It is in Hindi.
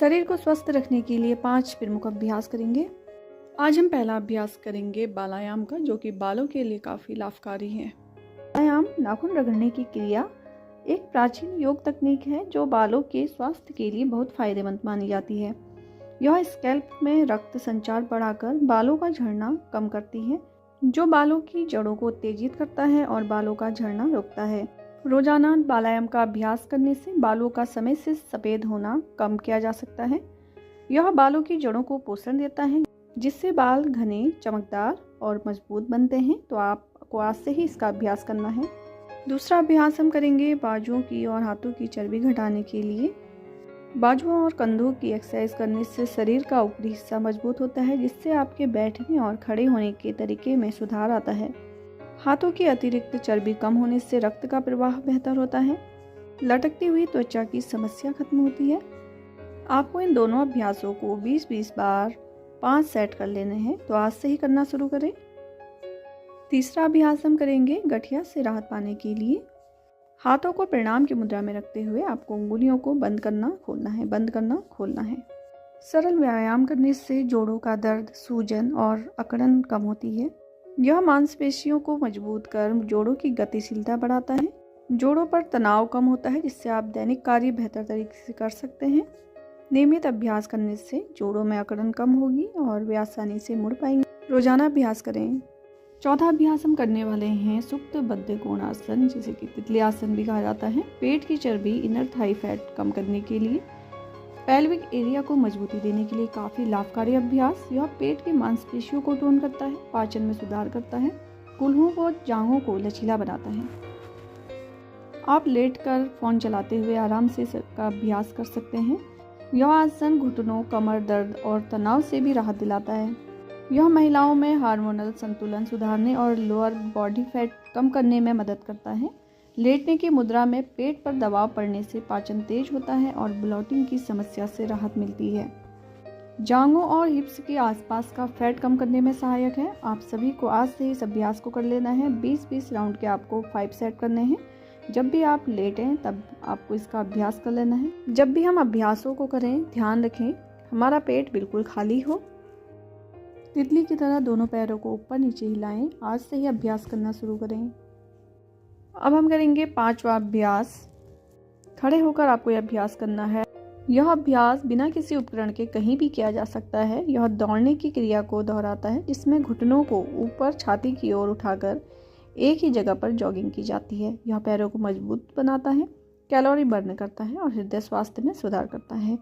शरीर को स्वस्थ रखने के लिए 5 प्रमुख अभ्यास करेंगे। आज हम पहला अभ्यास करेंगे बालायाम का, जो कि बालों के लिए काफ़ी लाभकारी है। बालायाम नाखून रगड़ने की क्रिया एक प्राचीन योग तकनीक है जो बालों के स्वास्थ्य के लिए बहुत फायदेमंद मानी जाती है। यह स्कैल्प में रक्त संचार बढ़ाकर बालों का झड़ना कम करती है, जो बालों की जड़ों को उत्तेजित करता है और बालों का झड़ना रोकता है। रोजाना बालायाम का अभ्यास करने से बालों का समय से सफ़ेद होना कम किया जा सकता है। यह बालों की जड़ों को पोषण देता है, जिससे बाल घने, चमकदार और मजबूत बनते हैं। तो आपको आज से ही इसका अभ्यास करना है। दूसरा अभ्यास हम करेंगे बाजुओं की और हाथों की चर्बी घटाने के लिए। बाजुओं और कंधों की एक्सरसाइज करने से शरीर का ऊपरी हिस्सा मजबूत होता है, जिससे आपके बैठने और खड़े होने के तरीके में सुधार आता है। हाथों की अतिरिक्त चर्बी कम होने से रक्त का प्रवाह बेहतर होता है। लटकती हुई त्वचा की समस्या खत्म होती है। आपको इन दोनों अभ्यासों को 20-20 बार 5 सेट कर लेने हैं। तो आज से ही करना शुरू करें। तीसरा अभ्यास हम करेंगे गठिया से राहत पाने के लिए। हाथों को प्रणाम की मुद्रा में रखते हुए आपको उंगलियों को बंद करना खोलना है। सरल व्यायाम करने से जोड़ों का दर्द, सूजन और अकड़न कम होती है। यह मांसपेशियों को मजबूत कर जोड़ों की गतिशीलता बढ़ाता है। जोड़ों पर तनाव कम होता है, जिससे आप दैनिक कार्य बेहतर तरीके से कर सकते हैं। नियमित अभ्यास करने से जोड़ों में अकड़न कम होगी और वे आसानी से मुड़ पाएंगे। रोजाना अभ्यास करें। चौथा अभ्यास हम करने वाले हैं सुप्त बद्ध कोणासन, जिसे कि तितली आसन भी कहा जाता है। पेट की चर्बी, इनर थाई फैट कम करने के लिए, पेल्विक एरिया को मजबूती देने के लिए काफ़ी लाभकारी अभ्यास। यह पेट की मांसपेशियों को टोन करता है, पाचन में सुधार करता है, कूल्हों और जांघों को लचीला बनाता है। आप लेटकर फोन चलाते हुए आराम से इसका अभ्यास कर सकते हैं। यह आसन घुटनों, कमर दर्द और तनाव से भी राहत दिलाता है। यह महिलाओं में हार्मोनल संतुलन सुधारने और लोअर बॉडी फैट कम करने में मदद करता है। लेटने की मुद्रा में पेट पर दबाव पड़ने से पाचन तेज होता है और ब्लोटिंग की समस्या से राहत मिलती है। जांघों और हिप्स के आसपास का फैट कम करने में सहायक है। आप सभी को आज से इस अभ्यास को कर लेना है। 20-20 राउंड के आपको 5 सेट करने हैं। जब भी आप लेटें तब आपको इसका अभ्यास कर लेना है। जब भी हम अभ्यासों को करें, ध्यान रखें हमारा पेट बिल्कुल खाली हो। तितली की तरह दोनों पैरों को ऊपर नीचे हिलाएं। आज से ही अभ्यास करना शुरू करें। अब हम करेंगे 5वां अभ्यास। खड़े होकर आपको यह अभ्यास करना है। यह अभ्यास बिना किसी उपकरण के कहीं भी किया जा सकता है। यह दौड़ने की क्रिया को दोहराता है, जिसमें घुटनों को ऊपर छाती की ओर उठाकर एक ही जगह पर जॉगिंग की जाती है। यह पैरों को मजबूत बनाता है, कैलोरी बर्न करता है और हृदय स्वास्थ्य में सुधार करता है।